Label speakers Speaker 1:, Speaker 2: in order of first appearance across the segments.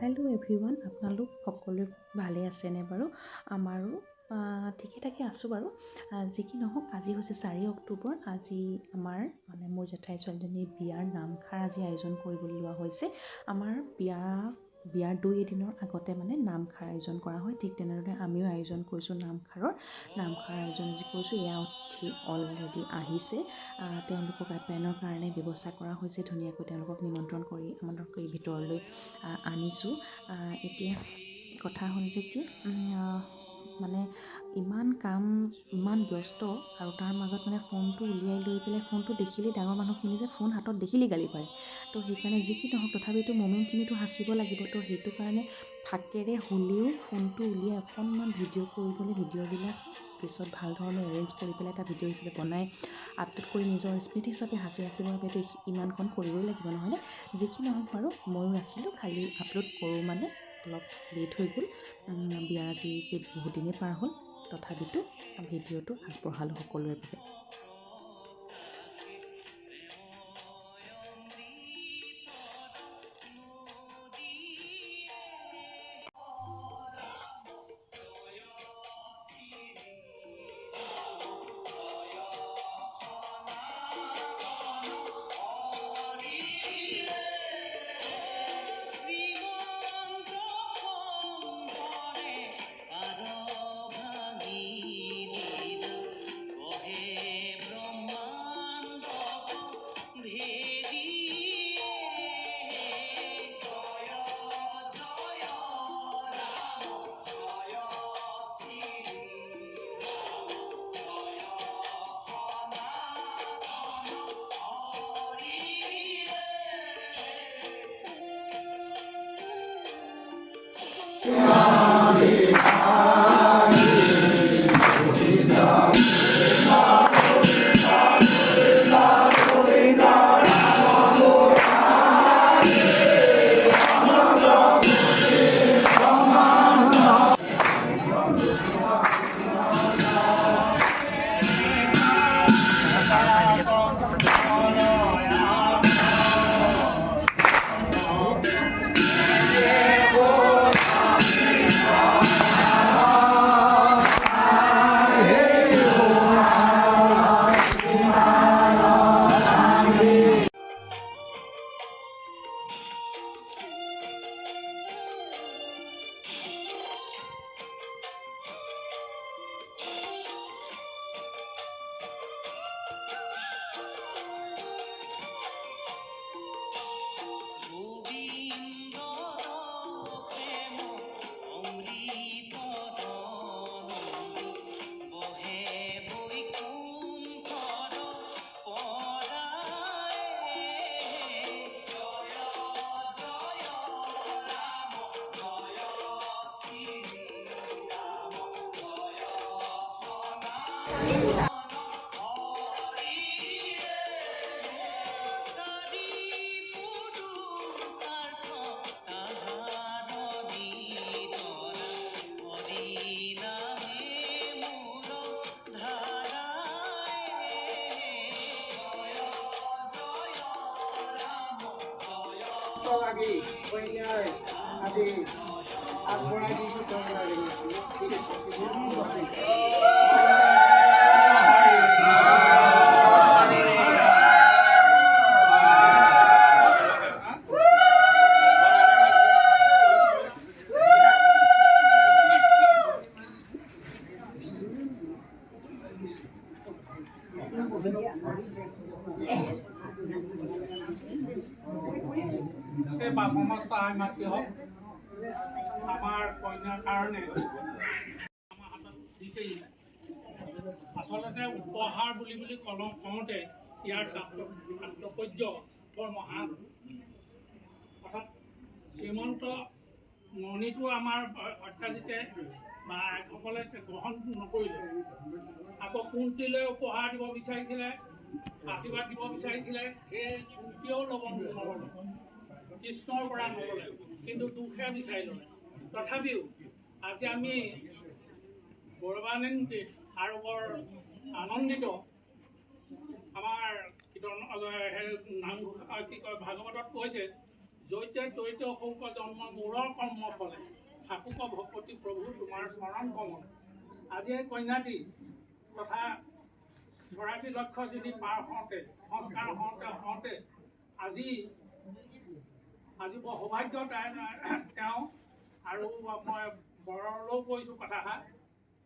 Speaker 1: Hello' everyone, আপোনালোক সকলোৱে ভালে আছেনে বাৰু? আমাৰো ঠিকে ঠাকে আছোঁ বাৰু। যি কি নহওক, আজি হৈছে 4 অক্টোবৰ। আজি আমাৰ মোৰ জেঠাই ছোৱালীজনীৰ বিয়াৰ নামষাৰ আজি আয়োজন কৰিবলৈ লোৱা হৈছে। আমাৰ বিয়াৰ 2 এদিনৰ আগতে নামষাৰ আয়োজন কৰা হয়। ঠিক তেনেদৰে আমিও আয়োজন কৰিছোঁ নামষাৰ আয়োজন যি কৰিছোঁ এয়া অলৰেডি আহিছে। তেওঁলোকক আপ্যায়নৰ কাৰণে ব্যৱস্থা কৰা হৈছে। ধুনীয়াকৈ তেওঁলোকক নিমন্ত্ৰণ কৰি ভিতৰলৈ আনিছোঁ। এতিয়া কথা হ'ল যে কি ইমান কাম, ইমান ব্যস্ত, আৰু তাৰ মাজত ফোনটো উলিয়াই লৈ পেলাই ফোনটো দেখিলেই ডাঙৰ মানুহখিনি যে ফোন হাতত দেখিলেই গালি পাৰে। তো সেইকাৰণে যি কি নহওক তথাপিতো মোমেণ্টখিনিতো সাঁচিব লাগিব। তো সেইটো কাৰণে ফাকেৰে হ'লেও ফোনটো উলিয়াই অকণমান ভিডিঅ' কৰিবলৈ ভিডিঅ'বিলাক পিছত ভাল ধৰণে এৰেঞ্জ কৰি পেলাই এটা ভিডিঅ' হিচাপে বনাই আপলোড কৰি নিজৰ স্মৃতি হিচাপে সাঁচি ৰাখিবৰ বাবেতো ইমানখন কৰিবই লাগিব, নহয়নে? যি কি নহওক বাৰু, ময়ো ৰাখিলোঁ। খালি আপলোড কৰোঁ অলপ লেট হৈ গ'ল। বিয়াৰ আজি বহুত দিনেই পাৰ হ'ল, তথাপিতো ভিডিঅ'টো আগবঢ়ালোঁ সকলোৰে বাবে।
Speaker 2: আদি কইনাৰ আদি আগবঢ়াই দিছোঁ কইনাৰ। ঠিক আছে।
Speaker 3: মাতি হওক আমাৰ কইনাৰ কাৰণে আমাৰ হাতত দিছেই। আচলতে উপহাৰ বুলি কওঁতে ইয়াৰ তাৎপৰ্য বৰ মহান। অৰ্থাৎ শ্ৰীমন্ত মণিটো আমাৰ সত্যাজিতে বা সকলে গ্ৰহণ নকৰিলে, আকৌ কুন্তীলৈ উপহাৰ দিব বিচাৰিছিলে, আশীৰ্বাদ দিব বিচাৰিছিলে, সেই কুন্তীয়েও ল'ব নল'লে, কৃষ্ণৰ পৰা নল'লে, কিন্তু দুখে বিচাৰি ল'লে। তথাপিও আজি আমি গৌৰৱান্বিত আৰু বৰ আনন্দিত। আমাৰ নাম ভাগৱতত কৈছে জৈতে তৈতে সৌক জন্ম মূৰৰ কৰ্ম ফলে ঠাকুক ভকতি প্ৰভু তোমাৰ চৰণ কমল। আজি এই কন্যাটি তথা গৰাকী লক্ষ্য যদি পাৰ হওঁতে সংস্কাৰ হওঁতে আজি বৰ সৌভাগ্য তেওঁ। আৰু মই বৰলৈও কৈছোঁ কথাষাৰ,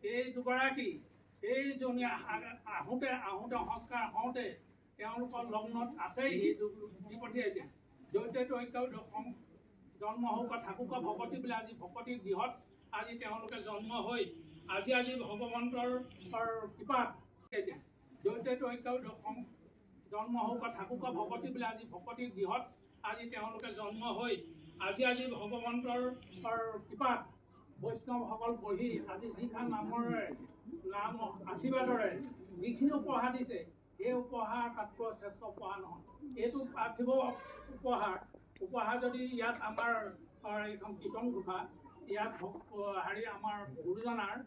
Speaker 3: এই দুগৰাকী এইজনী আহোঁতে সংস্কাৰ হওঁতে তেওঁলোকৰ লগ্নত আছেই, এই দি পঠিয়াইছে। জৈতে ঐক্য জন্ম হওক থাকুক ভকতি বুলি আজি ভকতিৰ গৃহত আজি তেওঁলোকে জন্ম হৈ আজি ভগৱন্তৰ কৃপাত হৈছে। জৈতে ঐক্য জন্ম হওক থাকুক ভকতি বুলি আজি ভকতিৰ গৃহত আজি তেওঁলোকে জন্ম হৈ আজি ভগৱন্তৰ কৃপাত বৈষ্ণৱসকল পঢ়ি আজি যিখন নাম আশীৰ্বাদৰে যিখিনি উপহাৰ দিছে, এই উপহাৰ তাতকৈ শ্ৰেষ্ঠ উপহাৰ নহয়। এইটো পাৰ্থিৱ উপহাৰ যদি ইয়াত আমাৰ এইখন কীৰ্তন ঘোষা ইয়াত আমাৰ গুৰুজনাৰ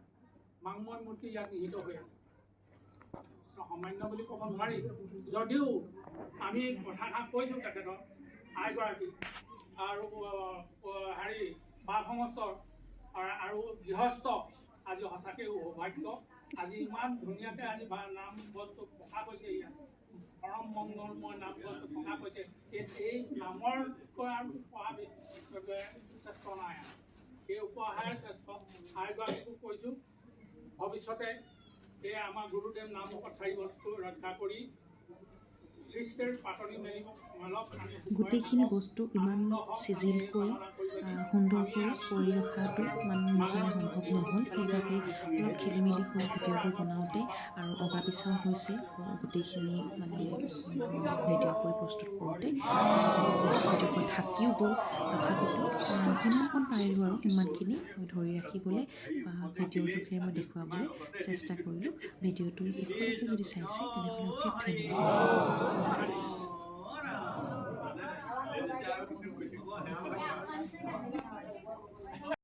Speaker 3: মাংময় মূৰ্তি ইয়াত নিহিত হৈ আছে। সামান্য বুলি ক'ব নোৱাৰি, যদিও আমি কথাষাৰ কৈছোঁ তেখেতৰ আইগৰাকী আৰু বাপ সমস্তৰ আৰু গৃহস্থ আজি সঁচাকৈ সৌভাগ্য। আজি ইমান ধুনীয়াকৈ আজি নাম বস্তু প্ৰকাশ হৈছে, ইয়াত পৰম মংগলময় নাম বস্তু প্ৰকাশ হৈছে। এই নামৰ আৰু উপহাৰ শ্ৰেষ্ঠ নাই, এই উপহাৰে শ্ৰেষ্ঠ। আইগৰাকীকো কৈছোঁ ভৱিষ্যতে এই আমাৰ গুৰুদেৱ নামত 4 বস্তু ৰক্ষা কৰি সৃষ্টিৰ পাতনি মেলক।
Speaker 1: গোটেইখিনি বস্তু ইমান চিজিলকৈ সুন্দৰকৈ কৰি ৰখাটো মানে সম্ভৱ নহ'ল, সেইবাবে অলপ খেলি মেলি হৈ ভিডিঅ'বোৰ বনাওঁতে আৰু অগা পিছাও হৈছে গোটেইখিনি মানে ভিডিঅ' কৰি প্ৰস্তুত কৰোঁতে ভিডিঅ'খন থাকিও গ'ল। তথাপিতো যিমানকণ পাৰিলোঁ আৰু সিমানখিনি ধৰি ৰাখিবলৈ ভিডিঅ'ৰ জোখেৰে মই দেখুৱাবলৈ চেষ্টা কৰিলোঁ। ভিডিঅ'টো শেষলৈকে যদি চাইছে তেনেহ'লে অশেষ ধন্যবাদ।